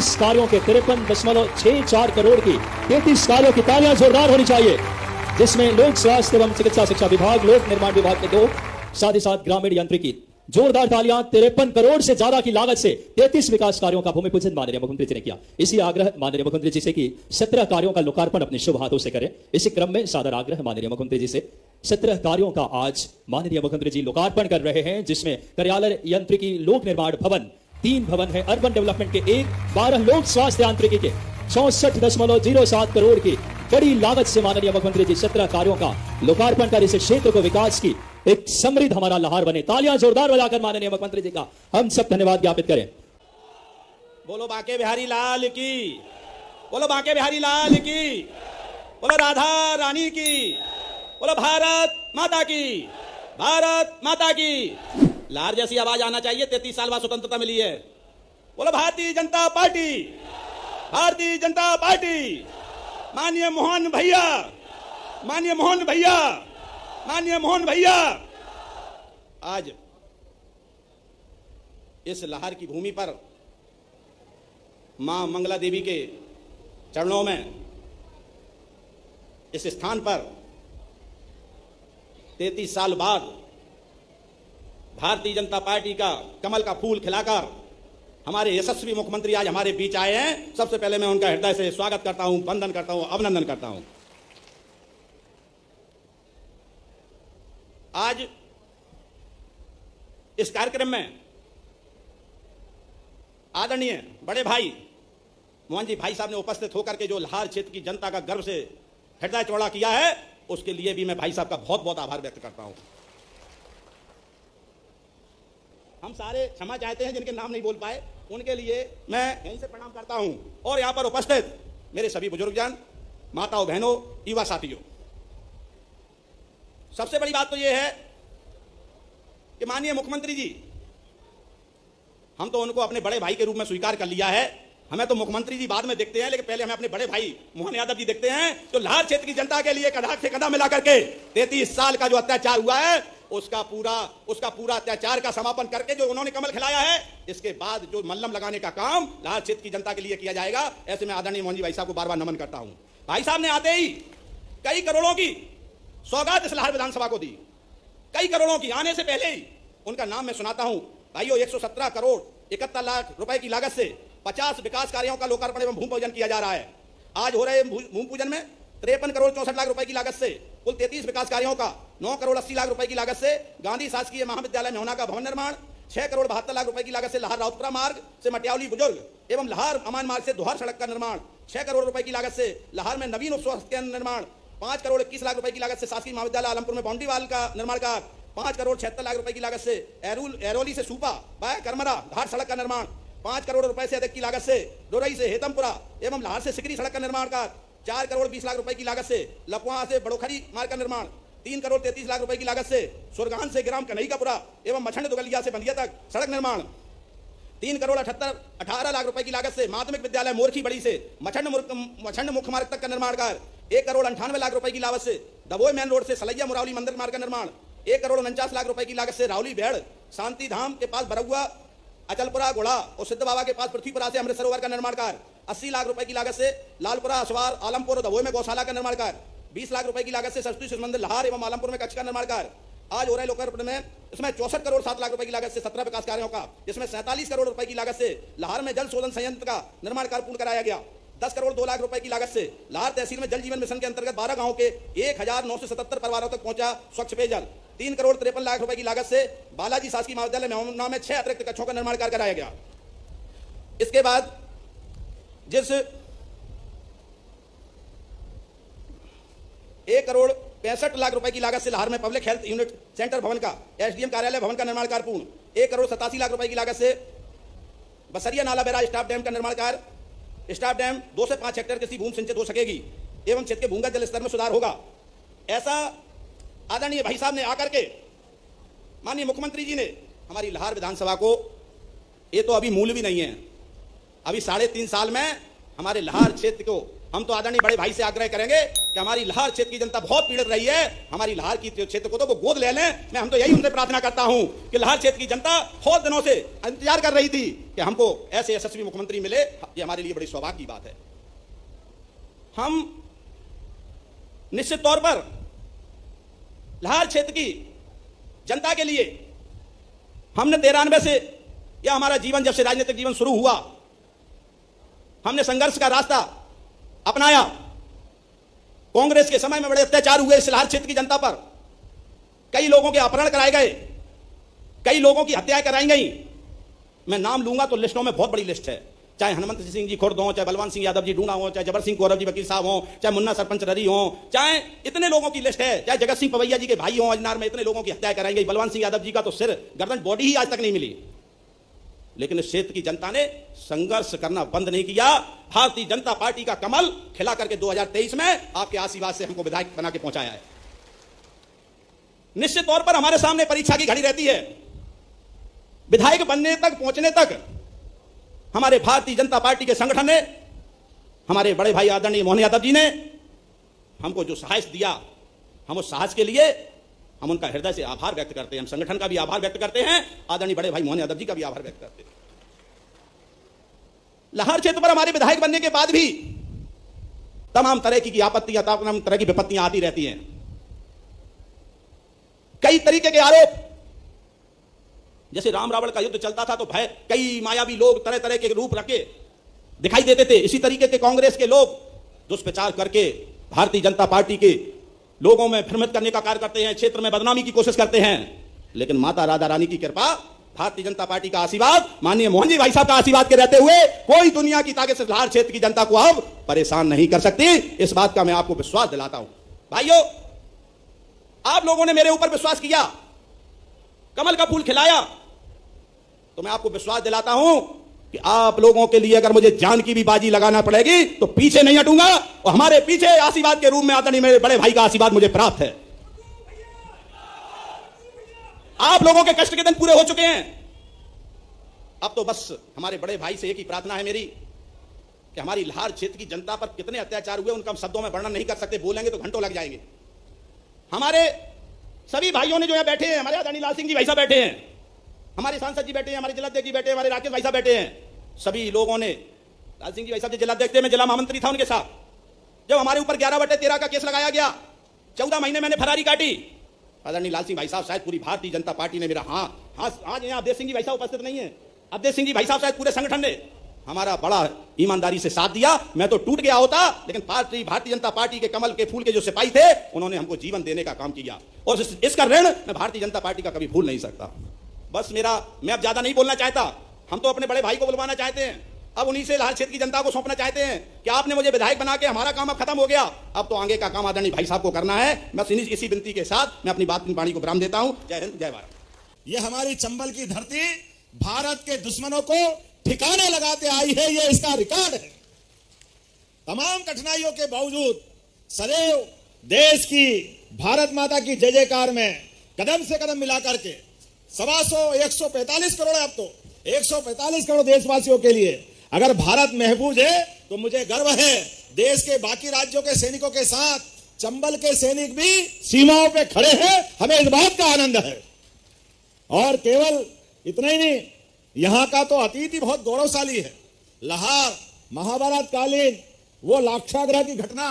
33 कार्यों के 53.64 करोड़ की 33 कार्यों की तालियां जोरदार होनी चाहिए, जिसमें लोक स्वास्थ्य एवं चिकित्सा शिक्षा विभाग, लोक निर्माण विभाग के 2, साथ ही साथ ग्रामीण यांत्रिकी। जोरदार तालियां। 53 करोड़ से ज्यादा की लागत से 33 विकास कार्यों का भूमि पूजन माननीय मुख्यमंत्री जी ने किया। इसी आग्रह माननीय मुख्यमंत्री जी से कि 17 कार्यों का लोकार्पण अपने शुभ हाथों से करें। इसी क्रम में सादर आग्रह माननीय मुख्यमंत्री जी से 17 कार्यों का आज माननीय मुख्यमंत्री जी लोकार्पण कर रहे हैं, जिसमें कार्यालय यांत्रिकी, लोक निर्माण भवन 3 भवन है, अर्बन डेवलपमेंट के 12 लोक स्वास्थ्य यांत्रिकी के 64.07 करोड़ की बड़ी लागत से माननीय मुख्यमंत्री जी 17 कार्यों का लोकार्पण कर इस क्षेत्र को विकास की एक समृद्ध हमारा लाहार बने। तालियां जोरदार बजाकर माननीय मुख्यमंत्री जी का हम सब धन्यवाद ज्ञापित करें। बोलो बांके बिहारी लाल की, बोलो बांके बिहारी लाल की, बोलो राधा रानी की, बोलो भारत माता की, भारत माता की। लार जैसी आवाज आना चाहिए। 33 साल बाद स्वतंत्रता मिली है। बोलो भारतीय जनता पार्टी, भारतीय जनता पार्टी। माननीय मोहन भैया, माननीय मोहन भैया, माननीय मोहन भैया। आज इस लहार की भूमि पर मां मंगला देवी के चरणों में, इस स्थान पर 33 साल बाद भारतीय जनता पार्टी का कमल का फूल खिलाकर हमारे यशस्वी मुख्यमंत्री आज हमारे बीच आए हैं। सबसे पहले मैं उनका हृदय से स्वागत करता हूं, वंदन करता हूं, अभिनंदन करता हूं। आज इस कार्यक्रम में आदरणीय बड़े भाई मोहन जी भाई साहब ने उपस्थित होकर के जो लाहार क्षेत्र की जनता का गर्व से हृदय चौड़ा किया है, उसके लिए भी मैं भाई साहब का बहुत बहुत आभार व्यक्त करता हूं। हम सारे क्षमा चाहते हैं जिनके नाम नहीं बोल पाए, उनके लिए मैं यहीं से प्रणाम करता हूं। और यहां पर उपस्थित मेरे सभी बुजुर्गजन, माताओं, बहनों, युवा साथियों, सबसे बड़ी बात तो यह है कि माननीय मुख्यमंत्री जी, हम तो उनको अपने बड़े भाई के रूप में स्वीकार कर लिया है। हमें तो मुख्यमंत्री जी बाद में देखते हैं, लेकिन पहले हमें अपने बड़े भाई मोहन यादव जी देखते हैं, जो लाहार क्षेत्र की जनता के लिए कदम से कदम मिला करके 33 साल का जो अत्याचार हुआ है उसका पूरा अत्याचार का समापन करके जो उन्होंने कमल खिलाया है, इसके बाद जो मल्लम लगाने का काम लाहार क्षेत्र की जनता के लिए किया जाएगा। ऐसे में आदरणीय मोहन जी भाई साहब को बार बार नमन करता हूं। भाई साहब ने आते ही कई करोड़ों की सौगात इस लाहार विधानसभा को दी, कई करोड़ों की। आने से पहले ही उनका नाम मैं सुनाता हूं। भाइयों, 117 करोड़ 71 लाख रुपए की लागत से 50 विकास कार्यों का लोकार्पण एवं भूमि पूजन किया जा रहा है। आज हो रहे भूमि पूजन में 53 करोड़ 64 लाख रुपए की लागत से कुल 33 विकास कार्यों का 9 करोड़ 80 लाख रुपए की लागत से गांधी शासकीय महाविद्यालय मेहुना का भवन निर्माण, 6 करोड़ 72 लाख रुपए की लागत से लाहार राउतपुरा मार्ग से मटियावली बुजुर्ग एवं लाहार अमान मार्ग से दोहर सड़क का निर्माण, 6 करोड़ रुपए की लागत से लाहार में नवीन उप स्वास्थ्य केंद्र निर्माण, 5 करोड़ 21 लाख रुपए की लागत से शासकीय महाविद्यालय आलमपुर में बाउंड्री वाल का निर्माण का, 5 करोड़ 76 लाख रुपए की लागत से एरोली से सूपा बाय करमरा धार सड़क का निर्माण, 5 करोड़ रुपए से अधिक की लागत से डोरई से हेतमपुरा एवं लाहार से सिकरी सड़क का निर्माण का, 4 करोड़ 20 लाख रुपए की लागत से लपवा से बड़ोखरी मार्ग का निर्माण, 3 करोड़ 33 लाख रुपए की लागत से सुरगान से ग्राम कन्हैयापुरा एवं मछंड दुगलिया से बंदिया तक सड़क निर्माण, 3 करोड़ 18 लाख रुपए की लागत से माध्यमिक विद्यालय मोरखी बड़ी से मछंड मुख्य मार्ग तक का निर्माण कार्य, 1 करोड़ 98 लाख रुपए की लागत से दबोई मेन रोड से सलैया मुरावली मंदिर मार्ग का निर्माण, 1 करोड़ 49 लाख रुपए की लागत से रावली भेड़ शांति धाम के पास बरगुआ अचलपुरा घोड़ा और सिद्ध बाबा के पास पृथ्वीपुरा से अमृत सरोवर का निर्माण कार्य, 80 लाख रुपए की लागत से लालपुरा असवार आलमपुर और दबोई में गौशाला का निर्माण कार्य, 20 लाख रुपए की लागत से सरस्वती शिशु मंदिर लाहार एवं आलमपुर में कक्ष का निर्माण कार्य। आज हो रहे लोकार्पण में इसमें 64 करोड़ 7 लाख रुपए की लागत से 17 विकास कार्यों का, जिसमें 47 करोड़ रुपए की लागत से लाहार में जल शोधन संयंत्र का निर्माण कार्य पूर्ण कराया गया। 10 करोड़ 2 लाख रुपए की लागत से लाहार तहसील में जल जीवन मिशन के अंतर्गत 12 गांवों के 1977 परिवारों तक पहुंचा स्वच्छ पेयजल। 3 करोड़ 53 लाख रुपए की लागत से बालाजी शासकीय महाविद्यालय मेहुना में 6 अतिरिक्त कक्षों का निर्माण कार्य कराया गया। इसके बाद जिस 1 करोड़ 65 लाख रुपए की लागत से लाहार में पब्लिक हेल्थ यूनिट सेंटर भवन का एसडीएम कार्यालय भवन का निर्माण कार्य पूर्ण, 1 करोड़ 87 लाख रुपए की लागत से बसरिया नाला बैराज स्टाफ डैम का निर्माण कार्य। स्टाफ डैम 2 से 5 हेक्टेयर कृषि भूमि सिंचित हो सकेगी एवं क्षेत्र के भूमिगत जल स्तर में सुधार होगा। ऐसा आदरणीय भाई साहब ने आकर के माननीय मुख्यमंत्री जी ने हमारी लाहार विधानसभा को, ये तो अभी मूल भी नहीं है, अभी 3.5 साल में हमारे लाहार क्षेत्र को हम तो आदरणीय बड़े भाई से आग्रह करेंगे कि हमारी लाहौर क्षेत्र की जनता बहुत पीड़ित रही है, हमारी लाहौर की क्षेत्र को तो वो गोद ले लें। मैं हम तो यही उनसे प्रार्थना करता हूं कि लाहौर क्षेत्र की जनता बहुत दिनों से इंतजार कर रही थी कि हमको ऐसे यशस्वी मुख्यमंत्री मिले। ये हमारे लिए बड़ी सौभाग्य की बात है। हम निश्चित तौर पर लाहौर क्षेत्र की जनता के लिए हमने 93 से या हमारा जीवन जब से राजनीतिक जीवन शुरू हुआ, हमने संघर्ष का रास्ता अपनाया। कांग्रेस के समय में बड़े अत्याचार हुए इस लाहौर क्षेत्र की जनता पर, कई लोगों के अपहरण कराए गए, कई लोगों की हत्याएं कराई गई। मैं नाम लूंगा तो लिस्टों में बहुत बड़ी लिस्ट है, चाहे हनुमंत सिंह जी खुर्द हो, चाहे बलवंत सिंह यादव जी ढूंढा हो, चाहे जबर सिंह कौरव जी वकील साहब हो, चाहे मुन्ना सरपंच ररी हो, चाहे इतने लोगों की लिस्ट है, चाहे जगत सिंह पवैया जी के भाई हो अजनार में, इतने लोगों की हत्या कराई गई। बलवंत सिंह यादव जी का तो सिर गर्दन बॉडी ही आज तक नहीं मिली। लेकिन इस क्षेत्र की जनता ने संघर्ष करना बंद नहीं किया। भारतीय जनता पार्टी का कमल खिला करके 2023 में आपके आशीर्वाद से हमको विधायक बना के पहुंचाया है। निश्चित तौर पर हमारे सामने परीक्षा की घड़ी रहती है। विधायक बनने तक पहुंचने तक हमारे भारतीय जनता पार्टी के संगठन ने, हमारे बड़े भाई आदरणीय मोहन यादव जी ने हमको जो साहस दिया, हम उस साहस के लिए हम उनका हृदय से आभार व्यक्त करते हैं। हम संगठन का भी आभार व्यक्त करते हैं, आदरणीय बड़े भाई मोहन यादव जी का भी आभार व्यक्त करते हैं। लाहौर क्षेत्र पर हमारे विधायक बनने के बाद भी तमाम तरह की आपत्तियां, तमाम तरह की विपत्तियां आती रहती हैं। कई तरीके के आरोप, जैसे राम रावण का युद्ध चलता था तो भय कई मायावी लोग तरह तरह के रूप रखे दिखाई देते थे। इसी तरीके के कांग्रेस के लोग दुष्प्रचार करके भारतीय जनता पार्टी के लोगों में भ्रमित करने का कार्य करते हैं, क्षेत्र में बदनामी की कोशिश करते हैं। लेकिन माता राधा रानी की कृपा, भारतीय जनता पार्टी का आशीर्वाद, माननीय मोहन जी भाई साहब का आशीर्वाद के रहते हुए कोई दुनिया की ताकत से लाहौर क्षेत्र की जनता को अब परेशान नहीं कर सकती। इस बात का मैं आपको विश्वास दिलाता हूं। भाइयों, आप लोगों ने मेरे ऊपर विश्वास किया, कमल का फूल खिलाया, तो मैं आपको विश्वास दिलाता हूं कि आप लोगों के लिए अगर मुझे जान की भी बाजी लगाना पड़ेगी तो पीछे नहीं हटूंगा। और हमारे पीछे आशीर्वाद के रूप में आदरणीय मेरे बड़े भाई का आशीर्वाद मुझे प्राप्त है। आप लोगों के कष्ट के दिन पूरे हो चुके हैं। अब तो बस हमारे बड़े भाई से एक ही प्रार्थना है मेरी कि हमारी लाहौर क्षेत्र की जनता पर कितने अत्याचार हुए उनका हम शब्दों में वर्णन नहीं कर सकते, बोलेंगे तो घंटों लग जाएंगे। हमारे सभी भाइयों ने जो यहां बैठे हैं, हमारे आदरणीय लाल सिंह जी भाई साहब बैठे हैं, हमारे सांसद जी बैठे हैं, हमारे जिलाध्यक्ष जी बैठे हैं, हमारे राकेश भाई साहब बैठे हैं, सभी लोगों ने, लाल सिंह जी भाई साहब जो जिलाध्यक्ष थे, मैं जिला महामंत्री था उनके साथ, जब हमारे ऊपर 11/13 का केस लगाया गया, 14 महीने मैंने फरारी काटी, आदरणीय लाल सिंह भाई साहब शायद पूरी भारतीय जनता पार्टी ने मेरा आज यहाँ अवधेश सिंह जी भाई साहब उपस्थित नहीं है, अवधेश सिंह जी भाई साहब शायद पूरे संगठन ने हमारा बड़ा ईमानदारी से साथ दिया। मैं तो टूट गया होता, लेकिन भारतीय जनता पार्टी के कमल के फूल के जो सिपाही थे उन्होंने हमको जीवन देने का काम किया, और इसका ऋण मैं भारतीय जनता पार्टी का कभी भूल नहीं सकता। बस मैं अब ज्यादा नहीं बोलना चाहता। हम तो अपने बड़े भाई को बुलवाना चाहते हैं, अब उन्हीं से लाहौर क्षेत्र की जनता को सौंपना चाहते हैं कि आपने मुझे विधायक बना के हमारा काम अब खत्म हो गया, अब तो आगे का काम आदरणीय भाई साहब को करना है। बस इसी विनती के साथ मैं अपनी बात की वाणी को विराम देता हूं। जय हिंद, जय भारत। ये हमारी चंबल की धरती भारत के दुश्मनों को ठिकाने लगाते आई है, ये इसका रिकॉर्ड है। तमाम कठिनाइयों के बावजूद सदैव देश की, भारत माता की जय जयकार में कदम से कदम मिला करके 145 करोड़ है, अब तो 145 करोड़ देशवासियों के लिए अगर भारत महफूज है तो मुझे गर्व है। देश के बाकी राज्यों के सैनिकों के साथ चंबल के सैनिक भी सीमाओं पे खड़े हैं, हमें इस बात का आनंद है। और केवल इतना ही नहीं, यहां का तो अतीत ही बहुत गौरवशाली है। लाहौर महाभारत कालीन वो लाक्षागृह की घटना,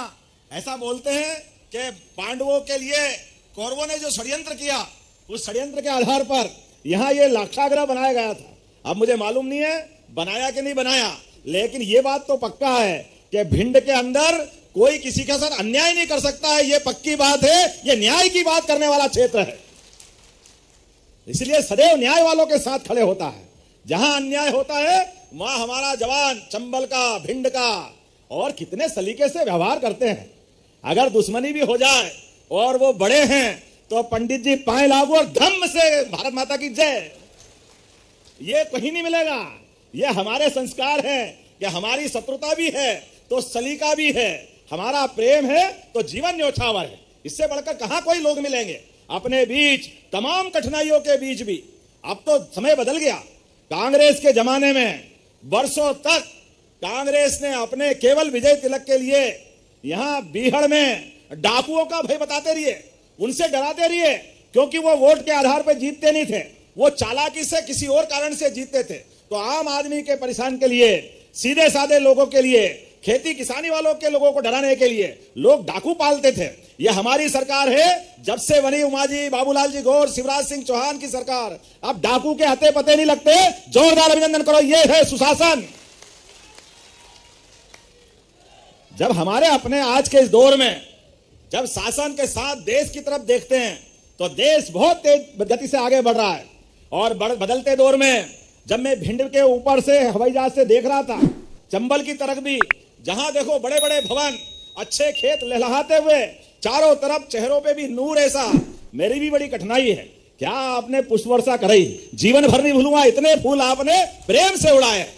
ऐसा बोलते हैं कि पांडवों के लिए कौरवों ने जो षड्यंत्र किया, उस षड्यंत्र के आधार पर यहां ये लाक्षागृह बनाया गया था। अब मुझे मालूम नहीं है बनाया कि नहीं बनाया, लेकिन ये बात तो पक्का है कि भिंड के अंदर कोई किसी के साथ अन्याय नहीं कर सकता है, ये पक्की बात है। ये न्याय की बात करने वाला क्षेत्र है, इसलिए सदैव न्याय वालों के साथ खड़े होता है। जहां अन्याय होता है वहां हमारा जवान चंबल का, भिंड का, और कितने सलीके से व्यवहार करते हैं। अगर दुश्मनी भी हो जाए और वो बड़े हैं तो पंडित जी पाए लागू और धम्म से भारत माता की जय, ये कहीं नहीं मिलेगा। ये हमारे संस्कार है कि हमारी शत्रुता भी है तो सलीका भी है, हमारा प्रेम है तो जीवन न्योछावर है। इससे बढ़कर कहां कोई लोग मिलेंगे अपने बीच, तमाम कठिनाइयों के बीच भी। अब तो समय बदल गया। कांग्रेस के जमाने में वर्षों तक कांग्रेस ने अपने केवल विजय तिलक के लिए यहां बीहड़ में डाकुओं का भय बताते रहिए, उनसे डराते रहिए, क्योंकि वो वोट के आधार पर जीतते नहीं थे, वो चालाकी से किसी और कारण से जीतते थे। तो आम आदमी के परेशान के लिए, सीधे साधे लोगों के लिए, खेती किसानी वालों के लोगों को डराने के लिए लोग डाकू पालते थे। ये हमारी सरकार है, जब से बनी उमाजी, बाबूलाल जी गौर, शिवराज सिंह चौहान की सरकार, अब डाकू के हते पते नहीं लगते। जोरदार अभिनंदन करो, ये है सुशासन। जब हमारे अपने आज के इस दौर में जब शासन के साथ देश की तरफ देखते हैं तो देश बहुत तेज गति से आगे बढ़ रहा है। और बदलते दौर में जब मैं भिंड के ऊपर से हवाई जहाज से देख रहा था, चंबल की तरफ भी जहां देखो बड़े बड़े भवन, अच्छे खेत लहलहाते हुए, चारों तरफ चेहरों पे भी नूर ऐसा। मेरी भी बड़ी कठिनाई है, क्या आपने पुष्प वर्षा कराई, जीवन भर नहीं भूलूंगा, इतने फूल आपने प्रेम से उड़ाए,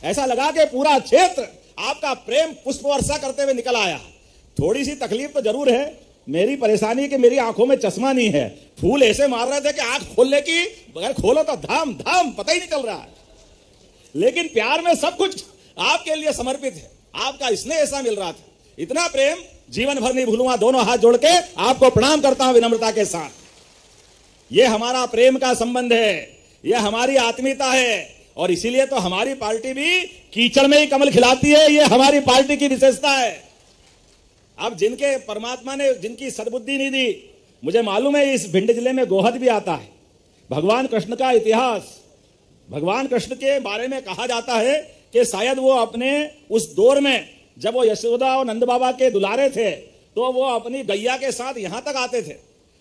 ऐसा लगा कि पूरा क्षेत्र आपका प्रेम पुष्प वर्षा करते हुए निकल आया। थोड़ी सी तकलीफ तो जरूर है, मेरी परेशानी कि मेरी आंखों में चश्मा नहीं है, फूल ऐसे मार रहे थे कि आंख खोलने की बगैर खोलो तो धाम धाम पता ही नहीं चल रहा है। लेकिन प्यार में सब कुछ आपके लिए समर्पित है, आपका स्नेह ऐसा मिल रहा था, इतना प्रेम जीवन भर नहीं भूलूंगा। दोनों हाथ जोड़ के आपको प्रणाम करता हूं विनम्रता के साथ। यह हमारा प्रेम का संबंध है, यह हमारी आत्मीयता है, और इसीलिए तो हमारी पार्टी भी कीचड़ में ही कमल खिलाती है, यह हमारी पार्टी की विशेषता है। अब जिनके परमात्मा ने जिनकी सद्बुद्धि नहीं दी, मुझे मालूम है इस भिंड जिले में गोहद भी आता है। भगवान कृष्ण का इतिहास, भगवान कृष्ण के बारे में कहा जाता है कि शायद वो अपने उस दौर में जब वो यशोदा और नंद बाबा के दुलारे थे तो वो अपनी गैया के साथ यहां तक आते थे,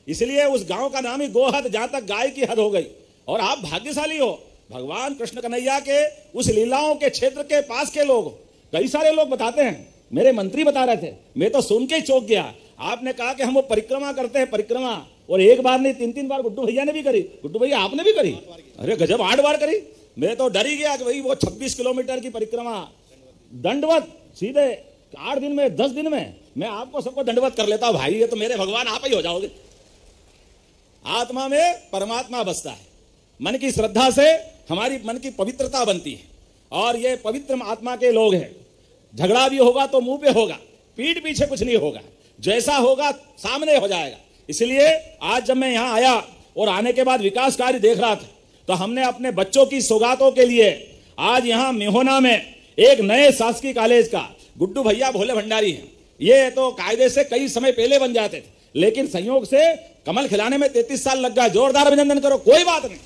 इसलिए उस गांव का नाम ही गोहद, जहां तक गाय की हद हो गई। और आप भाग्यशाली हो, भगवान कृष्ण कन्हैया के उस लीलाओं के क्षेत्र के पास के लोग, कई सारे लोग बताते हैं, मेरे मंत्री बता रहे थे, मैं तो सुन के ही चौंक गया। आपने कहा कि हम वो परिक्रमा करते हैं, परिक्रमा, और एक बार नहीं 3-3 बार गुड्डू भैया ने भी करी। गुड्डू भैया आपने भी करी? अरे गजब, 8 बार करी। मैं तो डर ही गया कि भाई वो 26 किलोमीटर की परिक्रमा दंडवत सीधे 8 दिन में, 10 दिन में मैं आपको सबको दंडवत कर लेता हूं। भाई ये तो मेरे भगवान आप ही हो जाओगे। आत्मा में परमात्मा बसता है, मन की श्रद्धा से हमारी मन की पवित्रता बनती है, और ये पवित्र आत्मा के लोग हैं। झगड़ा भी होगा तो मुंह पे होगा, पीठ पीछे कुछ नहीं होगा, जैसा होगा सामने हो जाएगा। इसलिए आज जब मैं यहां आया और आने के बाद विकास कार्य देख रहा था, तो हमने अपने बच्चों की सौगातों के लिए आज यहां मेहोना में एक नए शासकीय कॉलेज का, गुड्डू भैया भोले भंडारी हैं, ये तो कायदे से कई समय पहले बन जाते थे, लेकिन संयोग से कमल खिलाने में 33 साल लग गया। जोरदार अभिनंदन करो, कोई बात नहीं।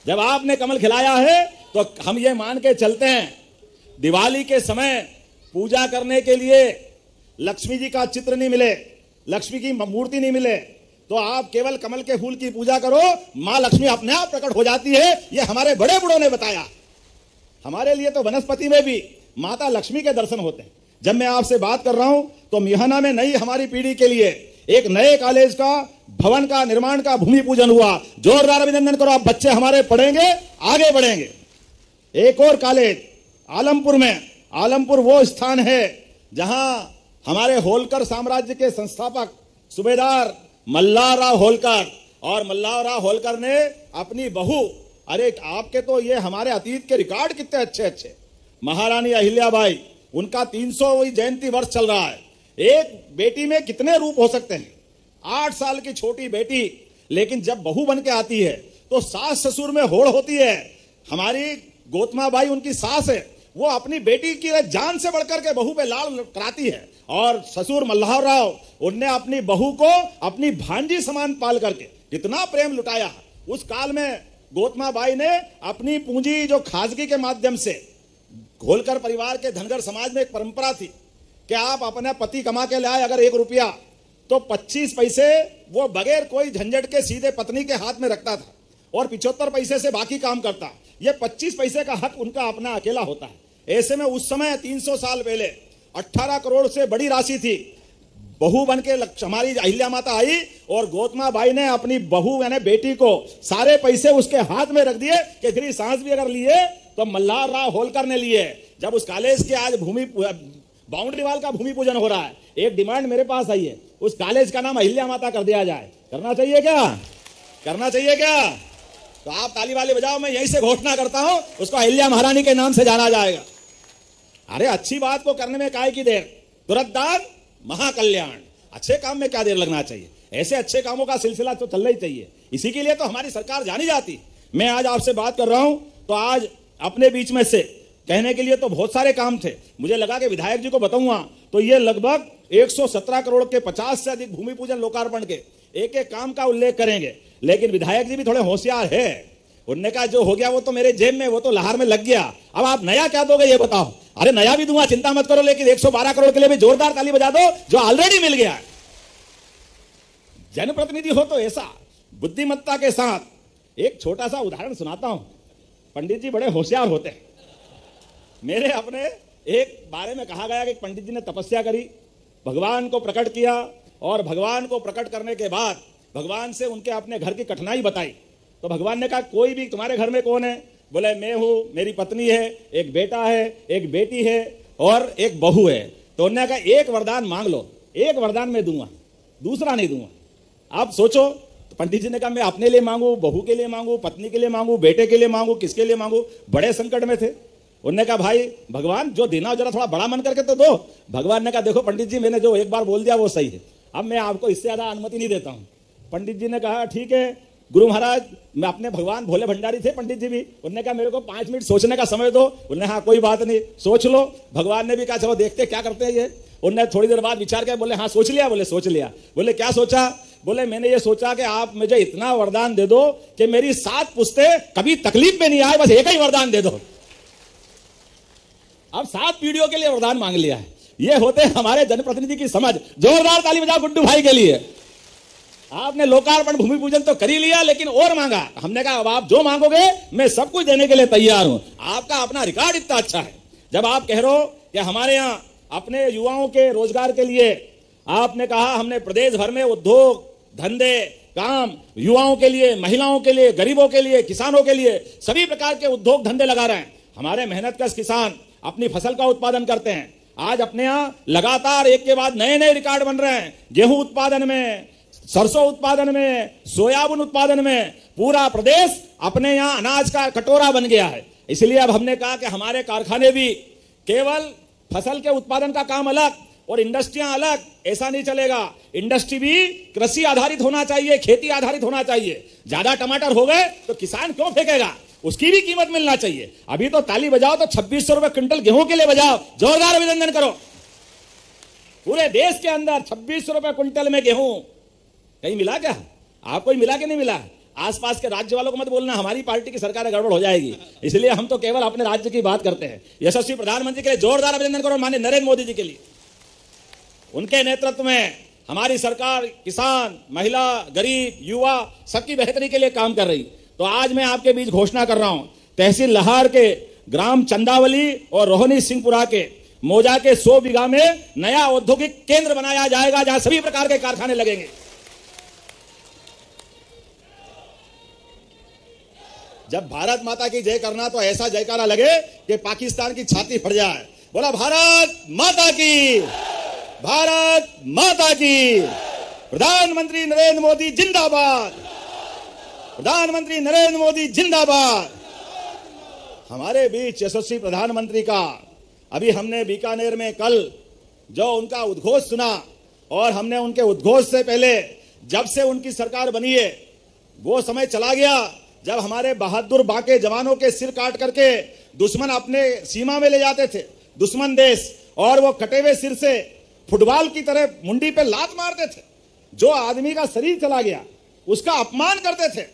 जब आपने कमल खिलाया है तो हम ये मान के चलते हैं, दिवाली के समय पूजा करने के लिए लक्ष्मी जी का चित्र नहीं मिले, लक्ष्मी की मूर्ति नहीं मिले, तो आप केवल कमल के फूल की पूजा करो, मां लक्ष्मी अपने आप प्रकट हो जाती है। ये हमारे बड़े बूढ़ों ने बताया। हमारे लिए तो वनस्पति में भी माता लक्ष्मी के दर्शन होते हैं। जब मैं आपसे बात कर रहा हूं तो मेहना में नई हमारी पीढ़ी के लिए एक नए कॉलेज का भवन का निर्माण का भूमि पूजन हुआ। जोरदार अभिनंदन करो, आप बच्चे हमारे पढ़ेंगे, आगे बढ़ेंगे। एक और कॉलेज आलमपुर में, आलमपुर वो स्थान है जहां हमारे होलकर साम्राज्य के संस्थापक सूबेदार मल्हारराव होलकर, और मल्हारराव होलकर ने अपनी बहू, अरे आपके तो ये हमारे अतीत के रिकॉर्ड कितने अच्छे अच्छे, महारानी अहिल्याबाई, उनका 300वीं जयंती वर्ष चल रहा है। एक बेटी में कितने रूप हो सकते हैं, 8 साल की छोटी बेटी, लेकिन जब बहू बन के आती है तो सास ससुर में होड़ होती है। हमारी गौतमा बाई उनकी सास है, वो अपनी बेटी की जान से बढ़कर के बहू पे लाल कराती है, और ससुर मल्हारराव उनने अपनी बहू को अपनी भांजी समान पाल करके कितना प्रेम लुटाया। उस काल में गौतमा बाई ने अपनी पूंजी जो खासगी के माध्यम से, होलकर परिवार के धनगर समाज में एक परंपरा थी कि आप अपना पति कमा के लाए अगर 1 रुपया तो 25 पैसे वो बगैर कोई झंझट के सीधे पत्नी के हाथ में रखता था, और 75 पैसे से बाकी काम करता। ये 25 पैसे का हक उनका अपना अकेला होता है। ऐसे में उस समय 300 साल पहले 18 करोड़ से बड़ी राशि थी। बहू बन के हमारी अहिल्या माता आई, और गौतमा बाई ने अपनी बहू यानी बेटी को सारे पैसे उसके हाथ में रख दिए कि फिर सांस भी अगर लिए तो मल्हारराव होलकर ने लिए। जब उस कॉलेज के आज बाउंड्री वाल का भूमि पूजन हो रहा है, एक डिमांड मेरे पास आई है, उस कॉलेज का नाम अहिल्या माता कर दिया जाए। करना चाहिए क्या? करना चाहिए क्या? तो आप ताली वाले बजाओ, मैं यहीं से घोषणा करता हूं, उसको अहिल्या महारानी के नाम से जाना जाएगा। अरे अच्छी बात को करने में काहे की देर, तुरंत दान महाकल्याण। अच्छे काम में क्या देर लगना चाहिए, ऐसे अच्छे कामों का सिलसिला तो चलना ही चाहिए। इसी के लिए तो हमारी सरकार जानी जाती। मैं आज आपसे बात कर रहा हूं तो आज अपने बीच में से कहने के लिए तो बहुत सारे काम थे, मुझे लगा कि विधायक जी को बताऊंगा तो ये लगभग 117 करोड़ के 50 से अधिक भूमि पूजन लोकार्पण के एक एक काम का उल्लेख करेंगे। लेकिन विधायक जी भी थोड़े होशियार है, उनने कहा जो हो गया वो तो मेरे जेब में, वो तो लहार में लग गया, अब आप नया क्या दोगे ये बताओ। अरे नया भी दूंगा, चिंता मत करो, लेकिन 112 करोड़ के लिए भी जोरदार ताली बजा दो जो ऑलरेडी मिल गया है। जनप्रतिनिधि हो तो ऐसा बुद्धिमत्ता के साथ। एक छोटा सा उदाहरण सुनाता हूं, पंडित जी बड़े होशियार होते हैं। मेरे अपने एक बारे में कहा गया कि पंडित जी ने तपस्या करी, भगवान को प्रकट किया, और भगवान को प्रकट करने के बाद भगवान से उनके अपने घर की कठिनाई बताई। तो भगवान ने कहा कोई भी तुम्हारे घर में कौन है, बोले मैं हूं, मेरी पत्नी है, एक बेटा है, एक बेटी है और एक बहू है। तो उन्होंने कहा एक वरदान मांग लो, एक वरदान मैं दूंगा, दूसरा नहीं दूंगा। आप सोचो, तो पंडित जी ने कहा मैं अपने लिए मांगू, बहू के लिए मांगू, पत्नी के लिए मांगू, बेटे के लिए मांगू, किसके लिए मांगू, बड़े संकट में थे। उन्होंने कहा भाई भगवान जो देना हो जरा थोड़ा बड़ा मन करके तो दो। भगवान ने कहा देखो पंडित जी मैंने जो एक बार बोल दिया वो सही है, अब मैं आपको इससे ज्यादा अनुमति नहीं देता हूं। पंडित जी ने कहा ठीक है गुरु महाराज, मैं अपने भगवान भोले भंडारी थे पंडित जी भी, उन्होंने कहा मेरे को 5 मिनट सोचने का समय दो। उन्होंने हाँ कोई बात नहीं सोच लो। भगवान ने भी कहा चलो देखते क्या करते हैं ये। उन्होंने थोड़ी देर बाद विचार किया, बोले हाँ सोच लिया, बोले सोच लिया। बोले क्या सोचा, बोले मैंने ये सोचा कि आप मुझे इतना वरदान दे दो कि मेरी 7 पुश्तें कभी तकलीफ में नहीं आए, बस एक ही वरदान दे दो। अब 7 पीढ़ियों के लिए वरदान मांग लिया है। ये होते हैं हमारे जनप्रतिनिधि की समझ। जोरदार ताली बजाओ गुड्डू भाई के लिए। आपने लोकार्पण भूमि पूजन तो कर ही लिया, लेकिन और मांगा। हमने कहा अब आप जो मांगोगे मैं सब कुछ देने के लिए तैयार हूं। आपका अपना रिकॉर्ड इतना अच्छा है, जब आप कह रहे हो कि हमारे यहां अपने युवाओं के रोजगार के लिए आपने कहा हमने प्रदेश भर में उद्योग धंधे काम युवाओं के लिए, महिलाओं के लिए, गरीबों के लिए, किसानों के लिए सभी प्रकार के उद्योग धंधे लगा रहे हैं। हमारे मेहनतकश किसान अपनी फसल का उत्पादन करते हैं। आज अपने यहां लगातार एक के बाद नए नए रिकॉर्ड बन रहे हैं। गेहूं उत्पादन में, सरसों उत्पादन में, सोयाबीन उत्पादन में पूरा प्रदेश अपने यहां अनाज का कटोरा बन गया है। इसलिए अब हमने कहा कि हमारे कारखाने भी केवल फसल के उत्पादन का काम अलग और इंडस्ट्रियां अलग, ऐसा नहीं चलेगा। इंडस्ट्री भी कृषि आधारित होना चाहिए, खेती आधारित होना चाहिए। ज्यादा टमाटर हो गए तो किसान क्यों फेंकेगा, उसकी भी कीमत मिलना चाहिए। अभी तो ताली बजाओ तो 2600 रुपए क्विंटल गेहूं के लिए बजाओ, जोरदार अभिनंदन करो। पूरे देश के अंदर 2600 रुपए क्विंटल में गेहूं कहीं मिला क्या, आपको मिला कि नहीं मिला? आसपास के राज्य वालों को मत बोलना हमारी पार्टी की सरकार गड़बड़ हो जाएगी। इसलिए हम तो केवल अपने राज्य की बात करते हैं। यशस्वी प्रधानमंत्री के लिए जोरदार अभिनंदन करो, माननीय नरेंद्र मोदी जी के लिए। उनके नेतृत्व में हमारी सरकार किसान, महिला, गरीब, युवा सबकी बेहतरी के लिए काम कर रही। तो आज मैं आपके बीच घोषणा कर रहा हूं, तहसील लहार के ग्राम चंदावली और रोहनी सिंहपुरा के मौजा के 100 बीघा में नया औद्योगिक केंद्र बनाया जाएगा, जहां सभी प्रकार के कारखाने लगेंगे। जब भारत माता की जय करना तो ऐसा जयकारा लगे कि पाकिस्तान की छाती फट जाए। बोला भारत माता की, भारत माता की। प्रधानमंत्री नरेंद्र मोदी जिंदाबाद, प्रधानमंत्री नरेंद्र मोदी जिंदाबाद। हमारे बीच यशस्वी प्रधानमंत्री का अभी हमने बीकानेर में कल जो उनका उद्घोष सुना, और हमने उनके उद्घोष से पहले जब से उनकी सरकार बनी है वो समय चला गया जब हमारे बहादुर बांके जवानों के सिर काट करके दुश्मन अपने सीमा में ले जाते थे, दुश्मन देश, और वो कटे हुए सिर से फुटबॉल की तरह मुंडी पे लात मारते थे। जो आदमी का शरीर चला गया उसका अपमान करते थे।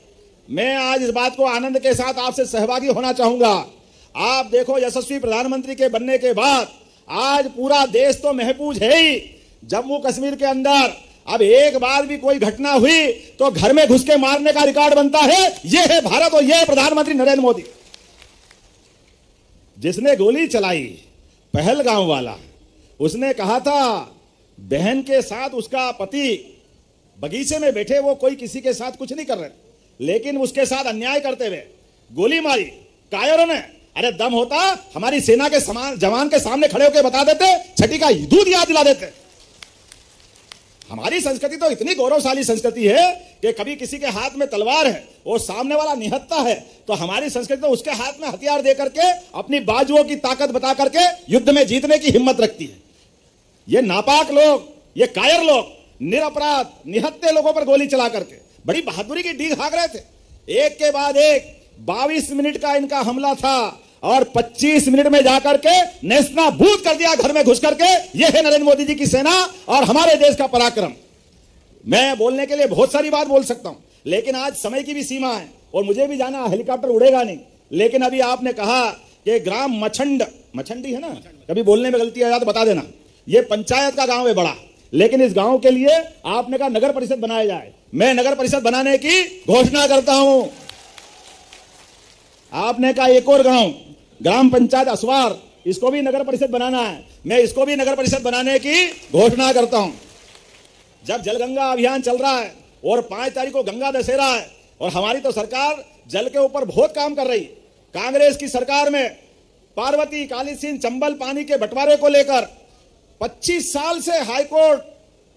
मैं आज इस बात को आनंद के साथ आपसे सहभागी होना चाहूंगा। आप देखो यशस्वी प्रधानमंत्री के बनने के बाद आज पूरा देश तो महफूज है ही। जम्मू कश्मीर के अंदर अब एक बार भी कोई घटना हुई तो घर में घुस के मारने का रिकॉर्ड बनता है। यह है भारत और यह है प्रधानमंत्री नरेंद्र मोदी। जिसने गोली चलाई पहलगांव वाला, उसने कहा था बहन के साथ उसका पति बगीचे में बैठे, वो कोई किसी के साथ कुछ नहीं कर रहे, लेकिन उसके साथ अन्याय करते हुए गोली मारी कायरों ने। अरे दम होता हमारी सेना के जवान के सामने खड़े होकर बता देते, छठी का दूध याद दिला देते। हमारी संस्कृति तो इतनी गौरवशाली संस्कृति है कि कभी किसी के हाथ में तलवार है और सामने वाला निहत्था है, तो हमारी संस्कृति तो उसके हाथ में हथियार दे करके अपनी बाजुओं की ताकत बता करके युद्ध में जीतने की हिम्मत रखती है। ये नापाक लोग, ये कायर लोग निरपराध निहत्थे लोगों पर गोली चला करके बड़ी बहादुरी की डींग हाँक रहे थे। एक के बाद एक 22 मिनट का इनका हमला था और 25 मिनट में जाकर के नेस्तनाबूद कर दिया घर में घुस करके। यह है नरेंद्र मोदी जी की सेना और हमारे देश का पराक्रम। मैं बोलने के लिए बहुत सारी बात बोल सकता हूं, लेकिन आज समय की भी सीमा है और मुझे भी जाना, हेलीकॉप्टर उड़ेगा नहीं। लेकिन अभी आपने कहा कि ग्राम मछंडी है ना, कभी बोलने में गलती आ जाए तो बता देना। यह पंचायत का गांव है बड़ा, लेकिन इस गांव के लिए आपने कहा नगर परिषद बनाया जाए। मैं नगर परिषद बनाने की घोषणा करता हूं। आपने कहा एक और गांव ग्राम पंचायत असवार, इसको भी नगर परिषद बनाना है। मैं इसको भी नगर परिषद बनाने की घोषणा करता हूं। जब जलगंगा अभियान चल रहा है और 5 तारीख को गंगा दशहरा है और हमारी तो सरकार जल के ऊपर बहुत काम कर रही है। कांग्रेस की सरकार में पार्वती, काली सिंध, चंबल पानी के बंटवारे को लेकर 25 साल से हाई कोर्ट,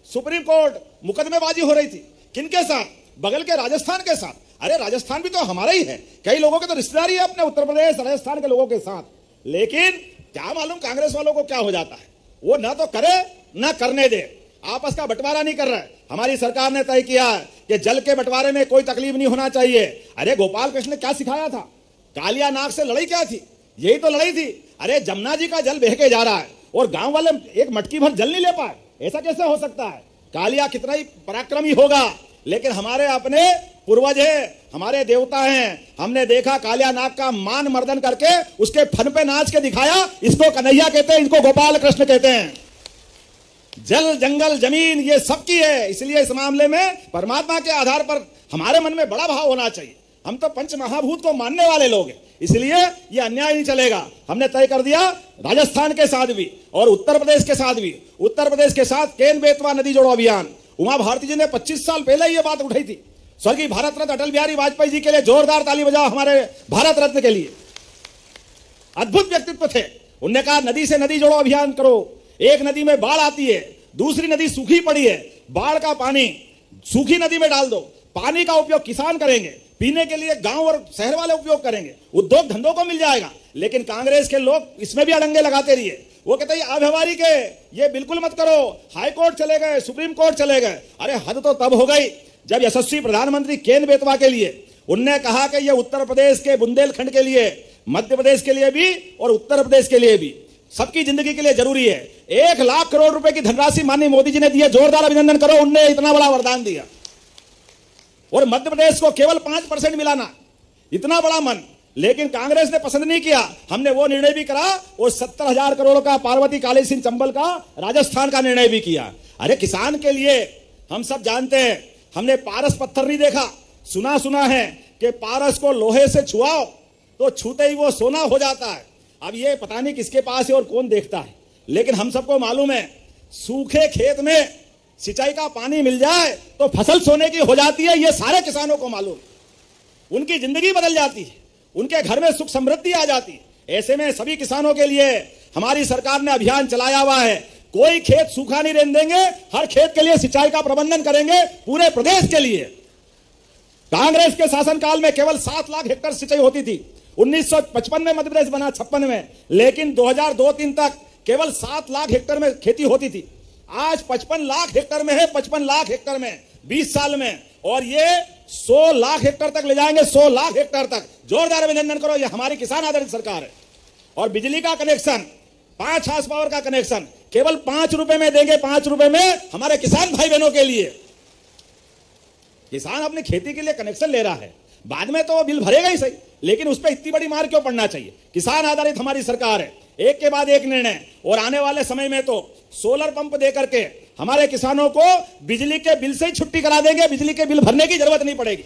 सुप्रीम कोर्ट मुकदमेबाजी हो रही थी। किनके साथ? बगल के राजस्थान के साथ। अरे राजस्थान भी तो हमारा ही है, कई लोगों के तो रिश्तेदारी है अपने उत्तर प्रदेश राजस्थान के लोगों के साथ। लेकिन क्या मालूम कांग्रेस वालों को क्या हो जाता है, वो ना तो करे ना करने दे, आपस का बंटवारा नहीं कर रहा है। हमारी सरकार ने तय किया कि जल के बंटवारे में कोई तकलीफ नहीं होना चाहिए। अरे गोपाल कृष्ण ने क्या सिखाया था? कालिया नाग से लड़ाई क्या थी? यही तो लड़ाई थी। अरे जमुना जी का जल बह के जा रहा है और गांव वाले एक मटकी भर जल नहीं ले पाए, ऐसा कैसे हो सकता है? कालिया कितना ही पराक्रमी होगा, लेकिन हमारे अपने पूर्वज है, हमारे देवता हैं। हमने देखा कालिया नाग का मान मर्दन करके उसके फन पे नाच के दिखाया। इसको कन्हैया कहते हैं, इनको गोपाल कृष्ण कहते हैं। जल, जंगल, जमीन ये सबकी है। इसलिए इस मामले में परमात्मा के आधार पर हमारे मन में बड़ा भाव होना चाहिए। हम तो पंच महाभूत को मानने वाले लोग हैं, इसलिए ये अन्याय नहीं चलेगा। हमने तय कर दिया राजस्थान के साथ भी और उत्तर प्रदेश के साथ भी। उत्तर प्रदेश के साथ केन बेतवा नदी जोड़ो अभियान। उमा भारती जी ने 25 साल पहले ये बात उठाई थी। स्वर्गीय भारत रत्न अटल बिहारी वाजपेयी जी के लिए जोरदार ताली बजाओ हमारे भारत रत्न के लिए। अद्भुत व्यक्तित्व थे। उन्होंने कहा नदी से नदी जोड़ो अभियान करो। एक नदी में बाढ़ आती है, दूसरी नदी सूखी पड़ी है, बाढ़ का पानी सूखी नदी में डाल दो। पानी का उपयोग किसान करेंगे, पीने के लिए गांव और शहर वाले उपयोग करेंगे, उद्योग धंधों को मिल जाएगा। लेकिन कांग्रेस के लोग इसमें भी अड़ंगे लगाते रहिए। वो कहते हैं अव्यवहारिक है, ये बिल्कुल मत करो। हाई कोर्ट चले गए, सुप्रीम कोर्ट चले गए। अरे हद तो तब हो गई जब यशस्वी प्रधानमंत्री केन बेतवा के लिए उनने कहा कि ये उत्तर प्रदेश के बुंदेलखंड के लिए, मध्य प्रदेश के लिए भी और उत्तर प्रदेश के लिए भी, सबकी जिंदगी के लिए जरूरी है। 1 लाख करोड़ रुपए की धनराशि माननीय मोदी जी ने दी है। जोरदार अभिनंदन करो, उनने इतना बड़ा वरदान दिया। और मध्य प्रदेश को केवल 5% मिलाना, इतना बड़ा मन। लेकिन कांग्रेस ने पसंद नहीं किया। हमने वो निर्णय भी करा और 70,000 करोड़ का पार्वती, काली सिंध, चंबल का राजस्थान का निर्णय भी किया। अरे किसान के लिए हम सब जानते हैं, हमने पारस पत्थर नहीं देखा, सुना है कि पारस को लोहे से छुआओ तो छूते ही वो सोना हो जाता है। अब ये पता नहीं किसके पास है और कौन देखता है, लेकिन हम सबको मालूम है सूखे खेत में सिंचाई का पानी मिल जाए तो फसल सोने की हो जाती है। ये सारे किसानों को मालूम। उनकी जिंदगी बदल जाती है, उनके घर में सुख समृद्धि आ जाती है। ऐसे में सभी किसानों के लिए हमारी सरकार ने अभियान चलाया हुआ है। कोई खेत सूखा नहीं रहने देंगे, हर खेत के लिए सिंचाई का प्रबंधन करेंगे पूरे प्रदेश के लिए। कांग्रेस के शासनकाल में केवल 7 लाख हेक्टेयर सिंचाई होती थी। 1955 में मध्य प्रदेश बना, 56 में, लेकिन 2002-3 तक केवल 7 लाख हेक्टेयर में खेती होती थी। आज 55 लाख हेक्टेयर में है, 55 लाख हेक्टेयर में 20 साल में, और ये 100 लाख हेक्टेयर तक ले जाएंगे, 100 लाख हेक्टेयर तक। जोरदार अभिनंदन करो, ये हमारी किसान आधारित सरकार है। और बिजली का कनेक्शन, 5 हार्स पावर का कनेक्शन केवल 5 रुपए में देंगे, 5 रुपए में हमारे किसान भाई बहनों के लिए। किसान अपनी खेती के लिए कनेक्शन ले रहा है, बाद में तो वो बिल भरेगा ही सही, लेकिन उस पर इतनी बड़ी मार क्यों पड़ना चाहिए? किसान आधारित हमारी सरकार है, एक के बाद एक निर्णय। और आने वाले समय में तो सोलर पंप दे करके हमारे किसानों को बिजली के बिल से ही छुट्टी करा देंगे, बिजली के बिल भरने की जरूरत नहीं पड़ेगी।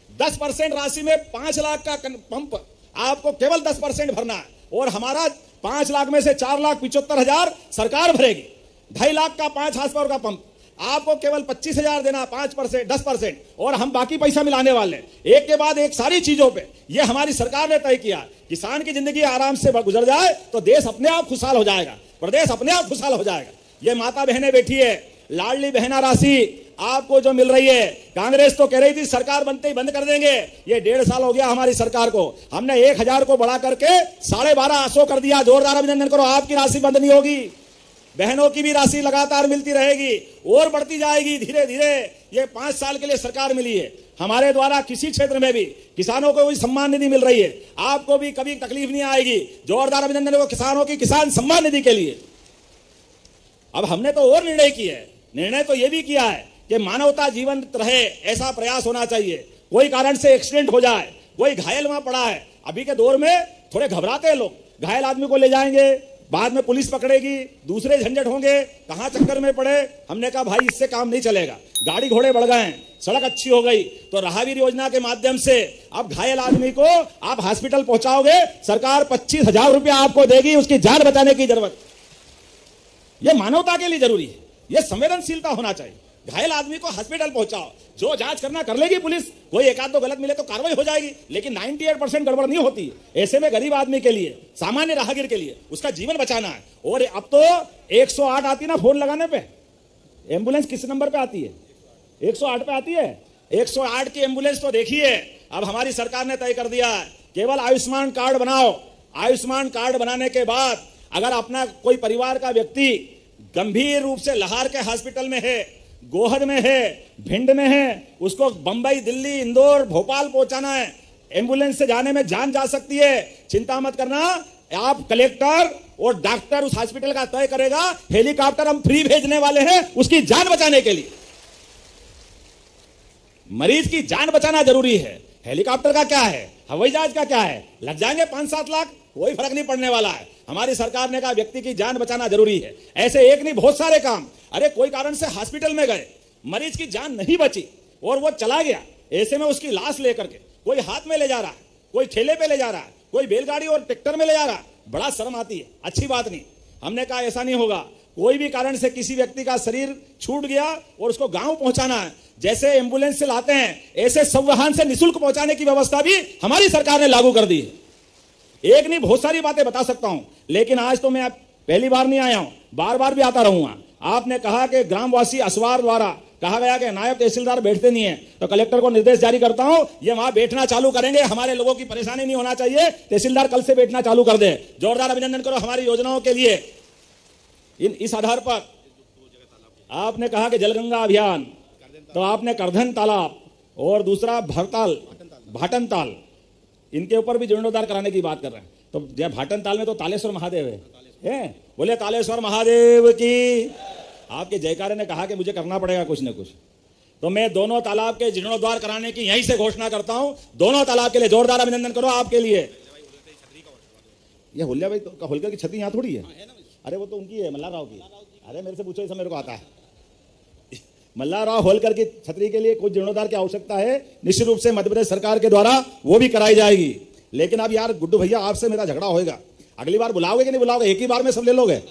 10% राशि में 5 लाख का पंप आपको केवल 10% भरना है, और हमारा 5 लाख में से 4,75,000 सरकार भरेगी। 2.5 लाख का 5 हार्स पावर का पंप आपको केवल 25,000 देना, 5%, 10%, और हम बाकी पैसा मिलाने वाले। एक के बाद एक सारी चीजों पे ये हमारी सरकार ने तय किया। किसान की जिंदगी आराम से गुजर जाए तो देश अपने आप खुशहाल हो जाएगा, प्रदेश अपने आप खुशहाल हो जाएगा। ये माता बहनें बैठी है, लाडली बहना राशि आपको जो मिल रही है, कांग्रेस तो कह रही थी सरकार बनते ही बंद कर देंगे। ये 1.5 साल हो गया हमारी सरकार को, हमने 1000 को बढ़ा करके 1250 कर दिया। जोरदार अभिनंदन करो। आपकी राशि बंद नहीं होगी, बहनों की भी राशि लगातार मिलती रहेगी और बढ़ती जाएगी धीरे धीरे। ये 5 साल के लिए सरकार मिली है, हमारे द्वारा किसी क्षेत्र में भी किसानों को कोई सम्मान निधि मिल रही है, आपको भी कभी तकलीफ नहीं आएगी। जोरदार अभिनंदन करो किसानों की किसान सम्मान निधि के लिए। अब हमने तो और निर्णय किया है, निर्णय तो यह भी किया है कि मानवता जीवंत रहे, ऐसा प्रयास होना चाहिए। कोई कारण से एक्सीडेंट हो जाए, कोई घायल वहां पड़ा है, अभी के दौर में थोड़े घबराते हैं लोग, घायल आदमी को ले जाएंगे, बाद में पुलिस पकड़ेगी, दूसरे झंझट होंगे, कहां चक्कर में पड़े। हमने कहा भाई इससे काम नहीं चलेगा, गाड़ी घोड़े बढ़ गए हैं, सड़क अच्छी हो गई, तो राहगीर योजना के माध्यम से अब घायल आदमी को आप हॉस्पिटल पहुंचाओगे, सरकार 25,000 रुपया आपको देगी, उसकी जान बचाने की जरूरत। यह मानवता के लिए जरूरी है, यह संवेदनशीलता होना चाहिए। घायल आदमी को हॉस्पिटल पहुंचाओ, जो जांच करना कर लेगी पुलिस, कोई एक आध दो गलत मिले तो कार्रवाई हो जाएगी, लेकिन 98% गड़बड़ नहीं होती। ऐसे में गरीब आदमी के लिए, सामान्य राहगीर के लिए उसका जीवन बचाना है। और अब तो 108 आती है ना फोन लगाने पे, एम्बुलेंस किस नंबर पे आती है? 108 पे आती है। 108 की एम्बुलेंस तो देखिए, अब हमारी सरकार ने तय कर दिया है, केवल आयुष्मान कार्ड बनाओ। आयुष्मान कार्ड बनाने के बाद अगर अपना कोई परिवार का व्यक्ति गंभीर रूप से लाहौर के हॉस्पिटल में है, गोहद में है, भिंड में है, उसको बंबई, दिल्ली, इंदौर, भोपाल पहुंचाना है, एम्बुलेंस से जाने में जान जा सकती है। चिंता मत करना, आप कलेक्टर और डॉक्टर उस हॉस्पिटल का तय करेगा, हेलीकॉप्टर हम फ्री भेजने वाले हैं उसकी जान बचाने के लिए। मरीज की जान बचाना जरूरी है। हेलीकॉप्टर का क्या है, हवाई जहाज का क्या है, लग जाएंगे 5-7 लाख, कोई फर्क नहीं पड़ने वाला है। हमारी सरकार ने कहा व्यक्ति की जान बचाना जरूरी है। ऐसे एक नहीं बहुत सारे काम। अरे कोई कारण से हॉस्पिटल में गए, मरीज की जान नहीं बची और वो चला गया, ऐसे में उसकी लाश लेकर के कोई हाथ में ले जा रहा है, कोई ठेले पे ले जा रहा है, कोई बैलगाड़ी और ट्रैक्टर में ले जा रहा है, बड़ा शर्म आती है, अच्छी बात नहीं। हमने कहा ऐसा नहीं होगा। कोई भी कारण से किसी व्यक्ति का शरीर छूट गया और उसको गांव पहुंचाना है, जैसे एम्बुलेंस से लाते हैं ऐसे सब वाहन से निःशुल्क पहुंचाने की व्यवस्था भी हमारी सरकार ने लागू कर दी है। एक नहीं बहुत सारी बातें बता सकता हूं, लेकिन आज तो मैं पहली बार नहीं आया हूं, बार बार भी आता रहूंगा। आपने कहा कि ग्रामवासी असवार द्वारा कहा गया कि नायब तहसीलदार बैठते नहीं है, तो कलेक्टर को निर्देश जारी करता हूं, ये वहां बैठना चालू करेंगे। हमारे लोगों की परेशानी नहीं होना चाहिए, तहसीलदार कल से बैठना चालू कर दे। जोरदार अभिनंदन करो हमारी योजनाओं के लिए। इस आधार पर आपने कहा कि जलगंगा अभियान, तो आपने करधन तालाब और दूसरा भाटन ताल, इनके ऊपर भी जीर्णोद्धार कराने की बात कर रहे हैं। तो जब भाटन ताल में तो तालेश्वर महादेव है, बोले तालेश्वर महादेव की। आपके जयकारे ने कहा कि मुझे करना पड़ेगा कुछ न कुछ, तो मैं दोनों तालाब के जीर्णोद्धार कराने की यहीं से घोषणा करता हूं। दोनों तालाब के लिए जोरदार अभिनंदन करो आपके लिए। ये हुल्ला भाई तो होलकर की छतरी यहाँ थोड़ी है, अरे वो तो उनकी है, मल्ला राव की। अरे मेरे से पूछो, ऐसा मेरे को आता है। मल्ला राव होलकर की छतरी के लिए कुछ जीर्णोद्धार की आवश्यकता है, निश्चित रूप से मध्य प्रदेश सरकार के द्वारा वो भी कराई जाएगी। लेकिन अब यार गुड्डू भैया आपसे मेरा झगड़ा होएगा, अगली बार बुलाओगे कि नहीं बुलाओगे? एक ही बार में सब ले लोगे?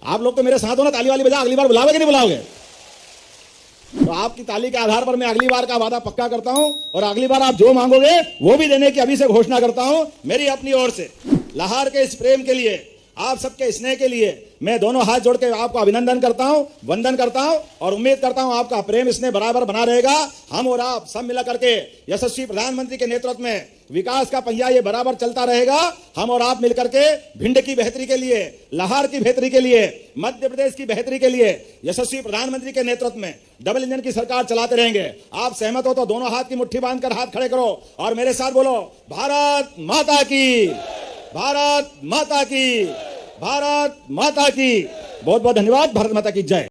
आप लोग तो मेरे साथ हो ना, ताली वाली बजा, अगली बार बुलाओगे कि नहीं बुलाओगे? तो आपकी ताली के आधार पर मैं अगली बार का वादा पक्का करता हूं, और अगली बार आप जो मांगोगे वो भी देने की अभी से घोषणा करता हूं। मेरी अपनी ओर से लाहौर के इस प्रेम के लिए, आप सबके स्नेह के लिए मैं दोनों हाथ जोड़ के आपको अभिनंदन करता हूं, वंदन करता हूं, और उम्मीद करता हूं आपका प्रेम स्नेह बराबर बना रहेगा। हम और आप सब मिला करके यशस्वी प्रधानमंत्री के नेतृत्व में विकास का पहिया ये बराबर चलता रहेगा। हम और आप मिलकर के भिंड की बेहतरी के लिए, लाहौर की बेहतरी के लिए, मध्य प्रदेश की बेहतरी के लिए यशस्वी प्रधानमंत्री के नेतृत्व में डबल इंजन की सरकार चलाते रहेंगे। आप सहमत हो तो दोनों हाथ की मुट्ठी बांधकर हाथ खड़े करो और मेरे साथ बोलो, भारत माता की, भारत माता की, भारत माता की। बहुत बहुत धन्यवाद। भारत माता की जय।